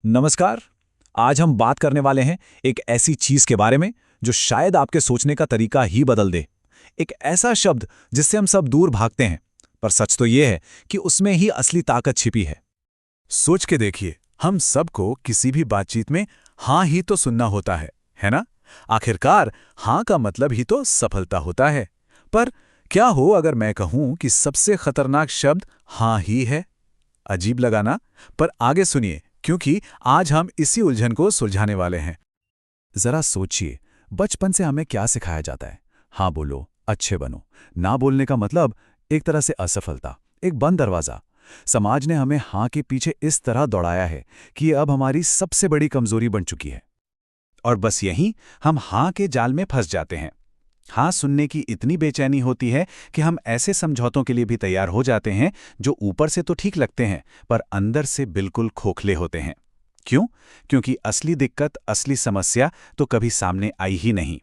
नमस्कार। आज हम बात करने वाले हैं एक ऐसी चीज के बारे में जो शायद आपके सोचने का तरीका ही बदल दे। एक ऐसा शब्द जिससे हम सब दूर भागते हैं, पर सच तो यह है कि उसमें ही असली ताकत छिपी है। सोच के देखिए, हम सबको किसी भी बातचीत में हाँ ही तो सुनना होता है ना? आखिरकार हाँ का मतलब ही तो सफलता होता है। पर क्या हो अगर मैं कहूं कि सबसे खतरनाक शब्द हाँ ही है? अजीब लगा ना? पर आगे सुनिए, क्योंकि आज हम इसी उलझन को सुलझाने वाले हैं। जरा सोचिए, बचपन से हमें क्या सिखाया जाता है? हाँ बोलो, अच्छे बनो। ना बोलने का मतलब एक तरह से असफलता, एक बंद दरवाजा। समाज ने हमें हाँ के पीछे इस तरह दौड़ाया है कि ये अब हमारी सबसे बड़ी कमजोरी बन चुकी है। और बस यहीं हम हाँ के जाल में फंस जाते हैं। हाँ सुनने की इतनी बेचैनी होती है कि हम ऐसे समझौतों के लिए भी तैयार हो जाते हैं जो ऊपर से तो ठीक लगते हैं, पर अंदर से बिल्कुल खोखले होते हैं। क्यों? क्योंकि असली दिक्कत, असली समस्या तो कभी सामने आई ही नहीं।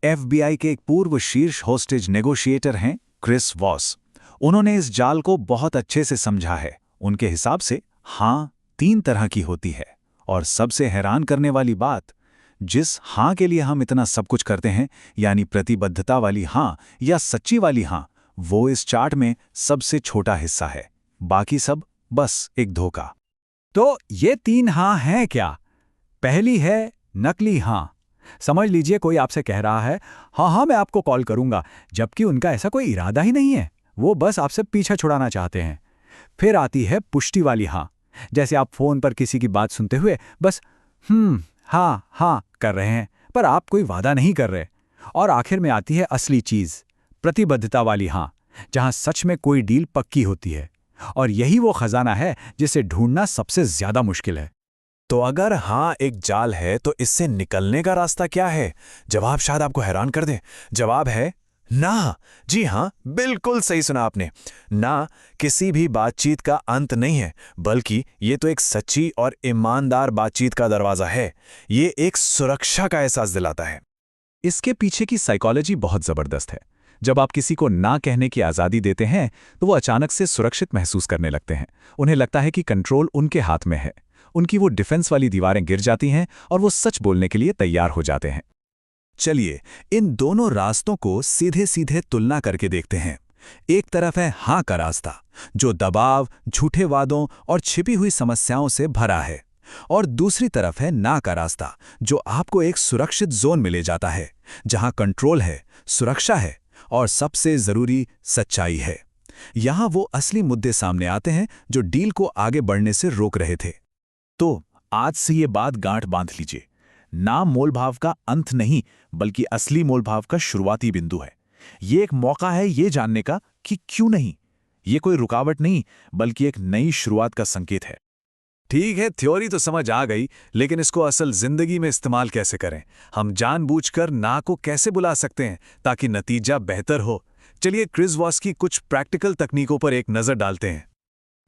एफबीआई के एक पूर्व शीर्ष होस्टेज नेगोशिएटर हैं क्रिस वॉस। उन्होंने इस जाल को बहुत अच्छे से समझा है। उनके हिसाब से हाँ 3 तरह की होती है। और सबसे हैरान करने वाली बात, जिस हाँ के लिए हम इतना सब कुछ करते हैं, यानी प्रतिबद्धता वाली हाँ या सच्ची वाली हाँ, वो इस चार्ट में सबसे छोटा हिस्सा है। बाकी सब बस एक धोखा। तो ये 3 हाँ हैं क्या? पहली है नकली हाँ। समझ लीजिए कोई आपसे कह रहा है हाँ हाँ मैं आपको कॉल करूंगा, जबकि उनका ऐसा कोई इरादा ही नहीं है। वो बस आपसे पीछा छुड़ाना चाहते हैं। फिर आती है पुष्टि वाली हाँ। जैसे आप फोन पर किसी की बात सुनते हुए बस हाँ हाँ कर रहे हैं, पर आप कोई वादा नहीं कर रहे। और आखिर में आती है असली चीज, प्रतिबद्धता वाली हाँ, जहां सच में कोई डील पक्की होती है। और यही वो खजाना है जिसे ढूंढना सबसे ज्यादा मुश्किल है। तो अगर हाँ एक जाल है, तो इससे निकलने का रास्ता क्या है? जवाब शायद आपको हैरान कर दे। जवाब है ना। जी हाँ, बिल्कुल सही सुना आपने। ना किसी भी बातचीत का अंत नहीं है, बल्कि ये तो एक सच्ची और ईमानदार बातचीत का दरवाजा है। ये एक सुरक्षा का एहसास दिलाता है। इसके पीछे की साइकोलॉजी बहुत जबरदस्त है। जब आप किसी को ना कहने की आज़ादी देते हैं, तो वो अचानक से सुरक्षित महसूस करने लगते हैं। उन्हें लगता है कि कंट्रोल उनके हाथ में है। उनकी वो डिफेंस वाली दीवारें गिर जाती हैं और वो सच बोलने के लिए तैयार हो जाते हैं। चलिए, इन दोनों रास्तों को सीधे सीधे तुलना करके देखते हैं। एक तरफ है हाँ का रास्ता, जो दबाव, झूठे वादों और छिपी हुई समस्याओं से भरा है। और दूसरी तरफ है ना का रास्ता, जो आपको एक सुरक्षित जोन में ले जाता है, जहां कंट्रोल है, सुरक्षा है और सबसे जरूरी सच्चाई है। यहां वो असली मुद्दे सामने आते हैं जो डील को आगे बढ़ने से रोक रहे थे। तो आज से ये बात गांठ बांध लीजिए। ना मोलभाव का अंत नहीं, बल्कि असली मोलभाव का शुरुआती बिंदु है। ये एक मौका है ये जानने का कि क्यों नहीं। ये कोई रुकावट नहीं, बल्कि एक नई शुरुआत का संकेत है। ठीक है, थ्योरी तो समझ आ गई, लेकिन इसको असल जिंदगी में इस्तेमाल कैसे करें? हम जानबूझकर ना को कैसे बुला सकते हैं ताकि नतीजा बेहतर हो? चलिए क्रिस वॉस की कुछ प्रैक्टिकल तकनीकों पर एक नजर डालते हैं।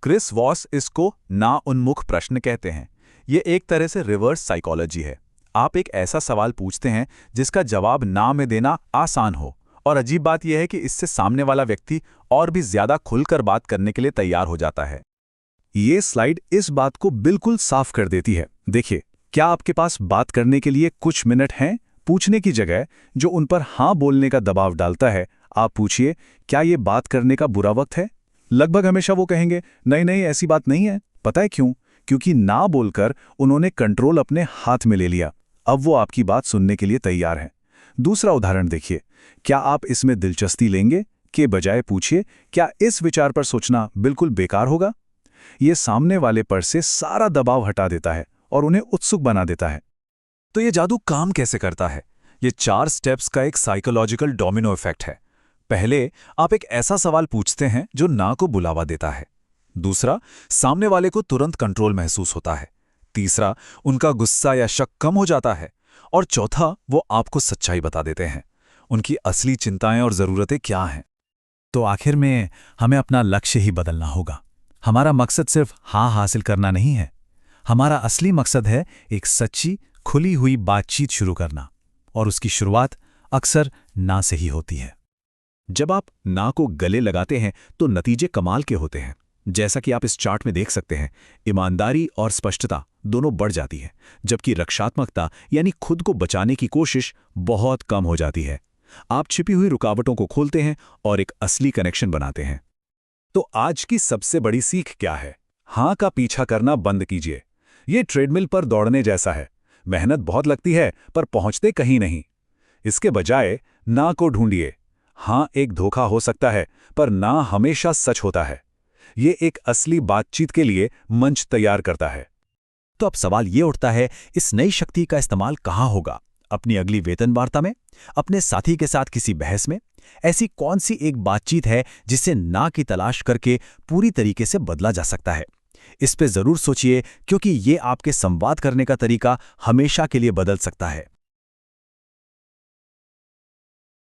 क्रिस वॉस इसको ना उन्मुख प्रश्न कहते हैं। ये एक तरह से रिवर्स साइकोलॉजी है। आप एक ऐसा सवाल पूछते हैं जिसका जवाब ना में देना आसान हो, और अजीब बात यह है कि इससे सामने वाला व्यक्ति और भी ज्यादा खुलकर बात करने के लिए तैयार हो जाता है। ये स्लाइड इस बात को बिल्कुल साफ कर देती है। देखिए, क्या आपके पास बात करने के लिए कुछ मिनट हैं? पूछने की जगह जो उन पर हाँ बोलने का दबाव डालता है, आप पूछिए, क्या ये बात करने का बुरा वक्त है? लगभग हमेशा वो कहेंगे नहीं नहीं, ऐसी बात नहीं है। पता है क्यों? क्योंकि ना बोलकर उन्होंने कंट्रोल अपने हाथ में ले लिया। अब वो आपकी बात सुनने के लिए तैयार हैं। दूसरा उदाहरण देखिए, क्या आप इसमें दिलचस्पी लेंगे? के बजाय पूछिए, क्या इस विचार पर सोचना बिल्कुल बेकार होगा? ये सामने वाले पर से सारा दबाव हटा देता है और उन्हें उत्सुक बना देता है। तो ये जादू काम कैसे करता है? ये 4 स्टेप्स का एक साइकोलॉजिकल डोमिनो इफेक्ट है। पहले, आप एक ऐसा सवाल पूछते हैं जो ना को बुलावा देता है। दूसरा, सामने वाले को तुरंत कंट्रोल महसूस होता है। तीसरा, उनका गुस्सा या शक कम हो जाता है। और चौथा, वो आपको सच्चाई बता देते हैं, उनकी असली चिंताएं और जरूरतें क्या हैं। तो आखिर में हमें अपना लक्ष्य ही बदलना होगा। हमारा मकसद सिर्फ हाँ हासिल करना नहीं है। हमारा असली मकसद है एक सच्ची, खुली हुई बातचीत शुरू करना, और उसकी शुरुआत अक्सर ना से ही होती है। जब आप ना को गले लगाते हैं तो नतीजे कमाल के होते हैं। जैसा कि आप इस चार्ट में देख सकते हैं, ईमानदारी और स्पष्टता दोनों बढ़ जाती है, जबकि रक्षात्मकता यानी खुद को बचाने की कोशिश बहुत कम हो जाती है। आप छिपी हुई रुकावटों को खोलते हैं और एक असली कनेक्शन बनाते हैं। तो आज की सबसे बड़ी सीख क्या है? हाँ का पीछा करना बंद कीजिए। ये ट्रेडमिल पर दौड़ने जैसा है। मेहनत बहुत लगती है पर पहुंचते कहीं नहीं। इसके बजाय ना को ढूंढिए। हाँ एक धोखा हो सकता है, पर ना हमेशा सच होता है। ये एक असली बातचीत के लिए मंच तैयार करता है। तो अब सवाल ये उठता है, इस नई शक्ति का इस्तेमाल कहाँ होगा? अपनी अगली वेतन वार्ता में? अपने साथी के साथ किसी बहस में? ऐसी कौन सी एक बातचीत है जिसे ना की तलाश करके पूरी तरीके से बदला जा सकता है? इस पे जरूर सोचिए, क्योंकि ये आपके संवाद करने का तरीका हमेशा के लिए बदल सकता है।